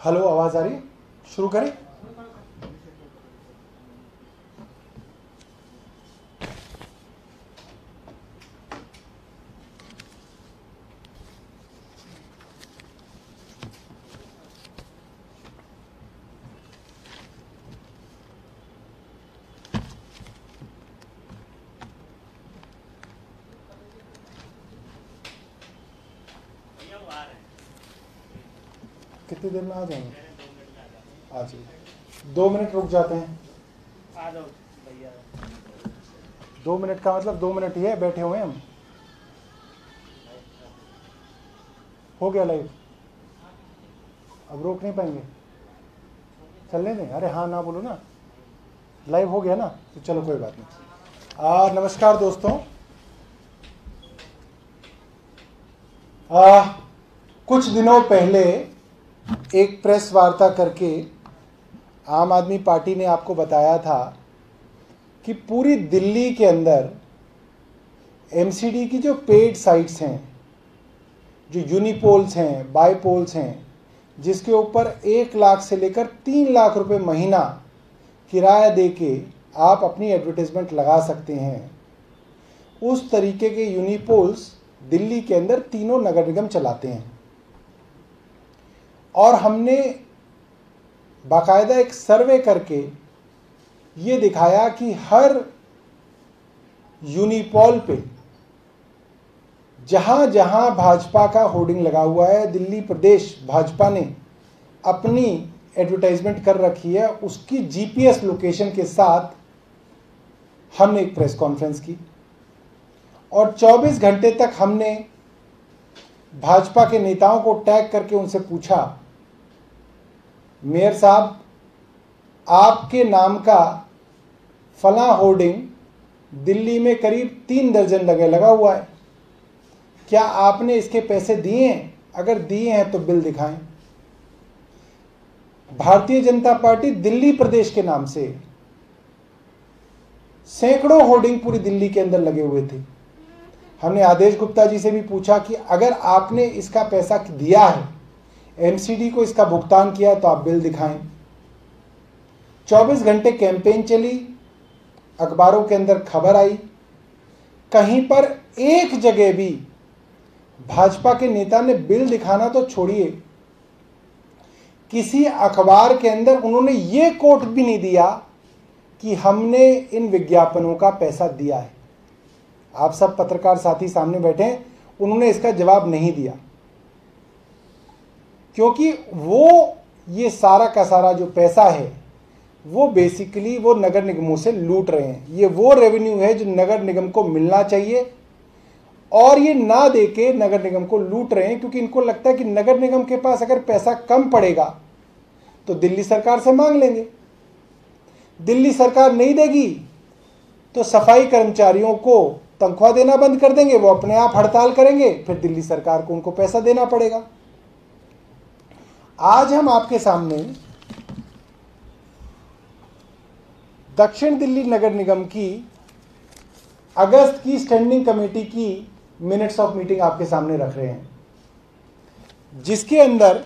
Hello, आवाज आ रही है? शुरू करें। कितनी देर में आ जाएंगे? आ जाइए। 2 मिनट रुक जाते हैं। आ जाओ भैया। 2 मिनट का मतलब 2 मिनट ही है, बैठे हुए हैं हम। हो गया लाइव, अब रोक नहीं पाएंगे, चलने दें। अरे हाँ ना बोलो ना, लाइव हो गया ना, तो चलो कोई बात नहीं। नमस्कार दोस्तों। कुछ दिनों पहले एक प्रेस वार्ता करके आम आदमी पार्टी ने आपको बताया था कि पूरी दिल्ली के अंदर एमसीडी की जो पेड साइट्स हैं, जो यूनिपोल्स हैं, बाईपोल्स हैं, जिसके ऊपर 1 लाख से लेकर 3 लाख रुपए महीना किराया देके आप अपनी एडवर्टाइजमेंट लगा सकते हैं, उस तरीके के यूनिपोल्स दिल्ली के अंदर तीनों नगर निगम चलाते हैं। और हमने बाकायदा एक सर्वे करके ये दिखाया कि हर यूनिपोल पे जहां जहां भाजपा का होर्डिंग लगा हुआ है, दिल्ली प्रदेश भाजपा ने अपनी एडवर्टाइजमेंट कर रखी है, उसकी जीपीएस लोकेशन के साथ हमने एक प्रेस कॉन्फ्रेंस की और 24 घंटे तक हमने भाजपा के नेताओं को टैग करके उनसे पूछा, मेयर साहब, आपके नाम का फला होर्डिंग दिल्ली में करीब 3 दर्जन लगा हुआ है, क्या आपने इसके पैसे दिए हैं? अगर दिए हैं तो बिल दिखाएं। भारतीय जनता पार्टी दिल्ली प्रदेश के नाम से सैकड़ों होर्डिंग पूरी दिल्ली के अंदर लगे हुए थे। हमने आदेश गुप्ता जी से भी पूछा कि अगर आपने इसका पैसा दिया है, एमसीडी को इसका भुगतान किया है, तो आप बिल दिखाएं। 24 घंटे कैंपेन चली, अखबारों के अंदर खबर आई, कहीं पर एक जगह भी भाजपा के नेता ने बिल दिखाना तो छोड़िए, किसी अखबार के अंदर उन्होंने ये कोट भी नहीं दिया कि हमने इन विज्ञापनों का पैसा दिया है। आप सब पत्रकार साथी सामने बैठे हैं, उन्होंने इसका जवाब नहीं दिया, क्योंकि वो ये सारा का सारा जो पैसा है वो बेसिकली वो नगर निगमों से लूट रहे हैं। ये वो रेवेन्यू है जो नगर निगम को मिलना चाहिए और ये ना देके नगर निगम को लूट रहे हैं, क्योंकि इनको लगता है कि नगर निगम के पास अगर पैसा कम पड़ेगा तो दिल्ली सरकार से मांग लेंगे, दिल्ली सरकार नहीं देगी तो सफाई कर्मचारियों को तनख्वाह देना बंद कर देंगे, वो अपने आप हड़ताल करेंगे, फिर दिल्ली सरकार को उनको पैसा देना पड़ेगा। आज हम आपके सामने दक्षिण दिल्ली नगर निगम की अगस्त की स्टैंडिंग कमेटी की मिनट्स ऑफ मीटिंग आपके सामने रख रहे हैं, जिसके अंदर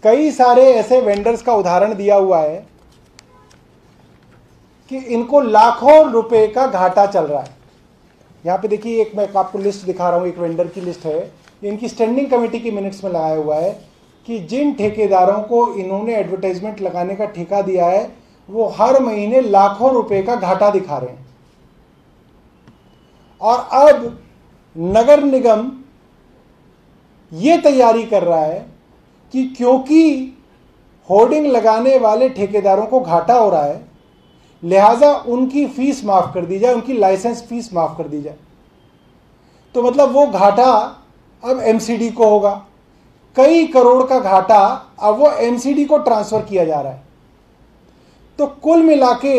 कई सारे ऐसे वेंडर्स का उदाहरण दिया हुआ है कि इनको लाखों रुपए का घाटा चल रहा है। यहां पे देखिए, एक मैं आपको लिस्ट दिखा रहा हूं, एक वेंडर की लिस्ट है, इनकी स्टैंडिंग कमेटी की मिनट्स में लगाया हुआ है कि जिन ठेकेदारों को इन्होंने एडवर्टाइजमेंट लगाने का ठेका दिया है वो हर महीने लाखों रुपए का घाटा दिखा रहे हैं। और अब नगर निगम ये तैयारी कर रहा है कि क्योंकि होर्डिंग लगाने वाले ठेकेदारों को घाटा हो रहा है, लिहाजा उनकी फीस माफ कर दी जाए, उनकी लाइसेंस फीस माफ कर दी जाए। तो मतलब वो घाटा अब एमसीडी को होगा, कई करोड़ का घाटा अब वो एमसीडी को ट्रांसफर किया जा रहा है। तो कुल मिलाके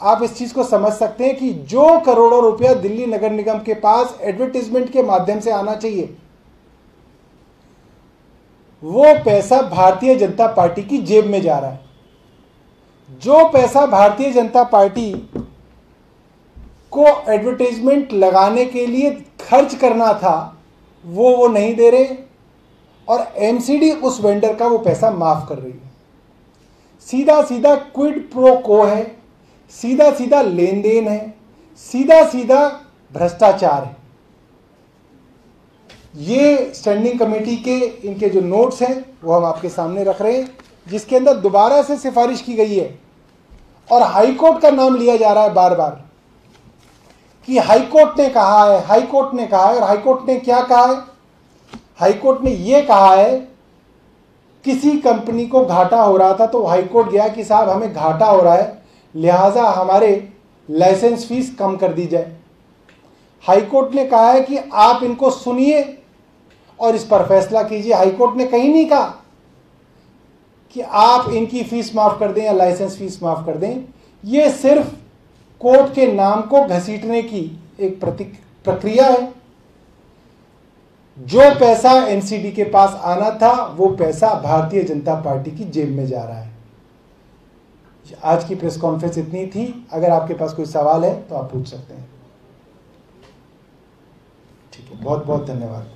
आप इस चीज को समझ सकते हैं कि जो करोड़ों रुपया दिल्ली नगर निगम के पास एडवर्टाइजमेंट के माध्यम से आना चाहिए, वो पैसा भारतीय जनता पार्टी की जेब में जा रहा है। जो पैसा भारतीय जनता पार्टी को एडवर्टाइजमेंट लगाने के लिए खर्च करना था वो नहीं दे रहे, और एमसीडी उस वेंडर का वो पैसा माफ कर रही है। सीधा सीधा क्विड प्रो को है, सीधा सीधा लेन देन है, सीधा सीधा भ्रष्टाचार है। ये स्टैंडिंग कमेटी के इनके जो नोट्स हैं वो हम आपके सामने रख रहे हैं, जिसके अंदर दोबारा से सिफारिश की गई है और हाईकोर्ट का नाम लिया जा रहा है बार बार कि हाईकोर्ट ने कहा है, हाईकोर्ट ने कहा है। और हाईकोर्ट ने क्या कहा है? हाईकोर्ट ने यह कहा है, किसी कंपनी को घाटा हो रहा था तो हाईकोर्ट गया कि साहब हमें घाटा हो रहा है, लिहाजा हमारे लाइसेंस फीस कम कर दी जाए। हाईकोर्ट ने कहा है कि आप इनको सुनिए और इस पर फैसला कीजिए। हाईकोर्ट ने कहीं नहीं कहा कि आप इनकी फीस माफ कर दें या लाइसेंस फीस माफ कर दें। यह सिर्फ कोर्ट के नाम को घसीटने की एक प्रक्रिया है। जो पैसा एनसीडी के पास आना था वो पैसा भारतीय जनता पार्टी की जेब में जा रहा है। आज की प्रेस कॉन्फ्रेंस इतनी थी। अगर आपके पास कोई सवाल है तो आप पूछ सकते हैं। ठीक है, बहुत बहुत धन्यवाद।